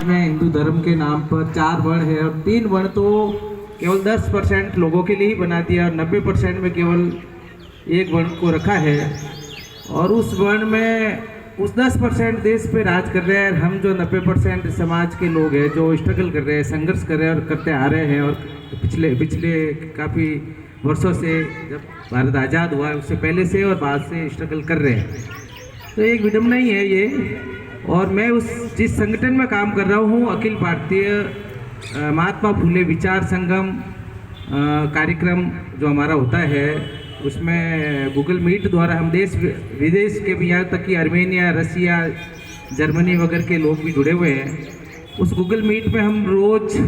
में हिंदू धर्म के नाम पर 4 वर्ण है और 3 वर्ण तो केवल 10% लोगों के लिए ही बना दिया और 90% में केवल एक वर्ण को रखा है। और उस वर्ण में उस 10% देश पे राज कर रहे हैं। हम जो 90% समाज के लोग हैं जो स्ट्रगल कर रहे हैं, संघर्ष कर रहे हैं और करते आ रहे हैं, और पिछले काफ़ी वर्षों से जब भारत आज़ाद हुआ है उससे पहले से और बाद से स्ट्रगल कर रहे हैं। तो एक विडम्बना ही है ये। और मैं जिस संगठन में काम कर रहा हूँ, अखिल भारतीय महात्मा फुले विचार संगम कार्यक्रम जो हमारा होता है, उसमें गूगल मीट द्वारा हम देश विदेश के भी, यहाँ तक कि अर्मेनिया, रसिया, जर्मनी वगैरह के लोग भी जुड़े हुए हैं। उस गूगल मीट में हम रोज़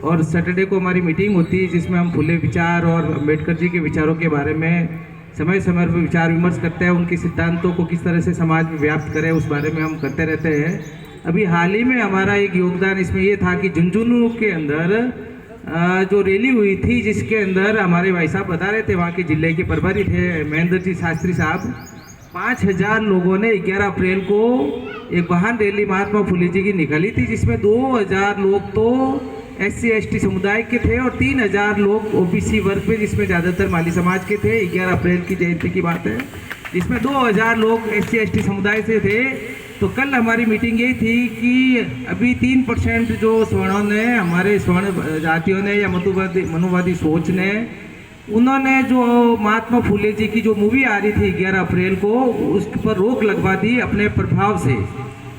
और सैटरडे को हमारी मीटिंग होती है जिसमें हम फुले विचार और अम्बेडकर जी के विचारों के बारे में समय समय पर विचार विमर्श करते हैं। उनके सिद्धांतों को किस तरह से समाज में व्याप्त करें उस बारे में हम करते रहते हैं। अभी हाल ही में हमारा एक योगदान इसमें ये था कि झुंझुनू के अंदर जो रैली हुई थी जिसके अंदर हमारे भाई साहब बता रहे थे, वहाँ के जिले के प्रभारी थे महेंद्र जी शास्त्री साहब, 5000 लोगों ने 11 अप्रैल को एक वाहन रैली महात्मा फुले जी की निकाली थी, जिसमें 2000 लोग तो SC/ST समुदाय के थे और 3000 लोग OBC वर्ग पे, जिसमें ज़्यादातर माली समाज के थे। 11 अप्रैल की जयंती की बात है, जिसमें 2000 लोग SC/ST समुदाय से थे। तो कल हमारी मीटिंग यही थी कि अभी 3% जो स्वर्णों ने, हमारे स्वर्ण जातियों ने या मनुवादी सोच ने, उन्होंने जो महात्मा फुले जी की जो मूवी आ रही थी 11 अप्रैल को, उस पर रोक लगवा दी अपने प्रभाव से।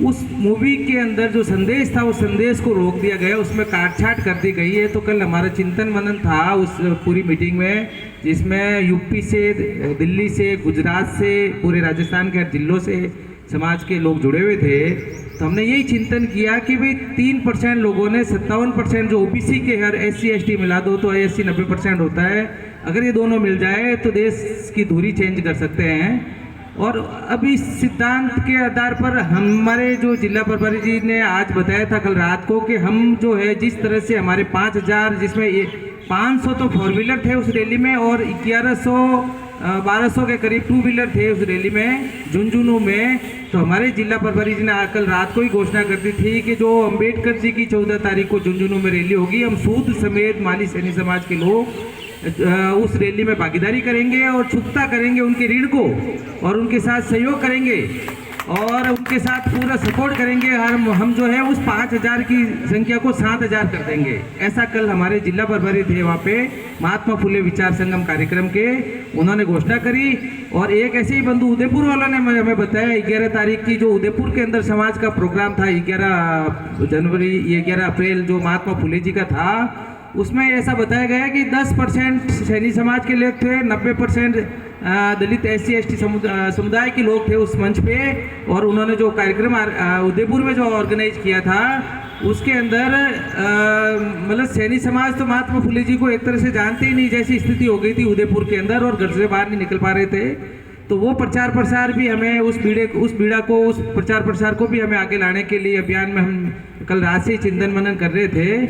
उस मूवी के अंदर जो संदेश था उस संदेश को रोक दिया गया, उसमें काटछाट कर दी गई है। तो कल हमारा चिंतन मनन था उस पूरी मीटिंग में, जिसमें यूपी से, दिल्ली से, गुजरात से, पूरे राजस्थान के हर जिलों से समाज के लोग जुड़े हुए थे। तो हमने यही चिंतन किया कि भाई 3% लोगों ने 57% जो OBC के हर SC/ST मिला दो तो SC 90% होता है। अगर ये दोनों मिल जाए तो देश की धुरी चेंज कर सकते हैं। और अभी इस सिद्धांत के आधार पर हमारे जो जिला प्रभारी जी ने आज बताया था कल रात को कि हम जो है जिस तरह से हमारे 5000, जिसमें 500 तो 4 व्हीलर थे उस रैली में और 1200 के करीब 2 व्हीलर थे उस रैली में झुंझुनू में। तो हमारे जिला प्रभारी जी ने कल रात को ही घोषणा कर दी थी कि जो अम्बेडकर जी की 14 तारीख को झुंझुनू में रैली होगी, हम सूद समेत माली सैनी समाज के लोग उस रैली में भागीदारी करेंगे और चुकता करेंगे उनके ऋण को, और उनके साथ सहयोग करेंगे और उनके साथ पूरा सपोर्ट करेंगे। हम जो है उस 5000 की संख्या को 7000 कर देंगे। ऐसा कल हमारे जिला प्रभारी थे वहाँ पे महात्मा फुले विचार संगम कार्यक्रम के, उन्होंने घोषणा करी। और एक ऐसे ही बंधु उदयपुर वालों ने हमें बताया 11 तारीख की जो उदयपुर के अंदर समाज का प्रोग्राम था, 11 अप्रैल जो महात्मा फुले जी का था, उसमें ऐसा बताया गया कि 10% सैनी समाज के लोग थे, 90% दलित SC/ST समुदाय के लोग थे उस मंच पे। और उन्होंने जो कार्यक्रम उदयपुर में जो ऑर्गेनाइज किया था उसके अंदर मतलब सैनी समाज तो महात्मा फुले जी को एक तरह से जानते ही नहीं जैसी स्थिति हो गई थी उदयपुर के अंदर, और घर से बाहर नहीं निकल पा रहे थे। तो वो प्रचार प्रसार भी हमें उस प्रचार प्रसार को भी हमें आगे लाने के लिए अभियान में हम कल रात से चिंतन मनन कर रहे थे।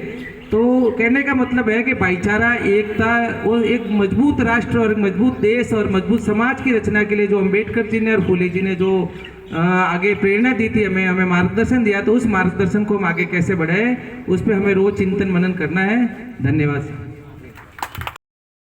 तो कहने का मतलब है कि भाईचारा, एकता और एक मजबूत राष्ट्र और एक मजबूत देश और मजबूत समाज की रचना के लिए जो अम्बेडकर जी ने और फुले जी ने जो आगे प्रेरणा दी थी, हमें मार्गदर्शन दिया, तो उस मार्गदर्शन को हम आगे कैसे बढ़ाएं उस पर हमें रोज चिंतन मनन करना है। धन्यवाद।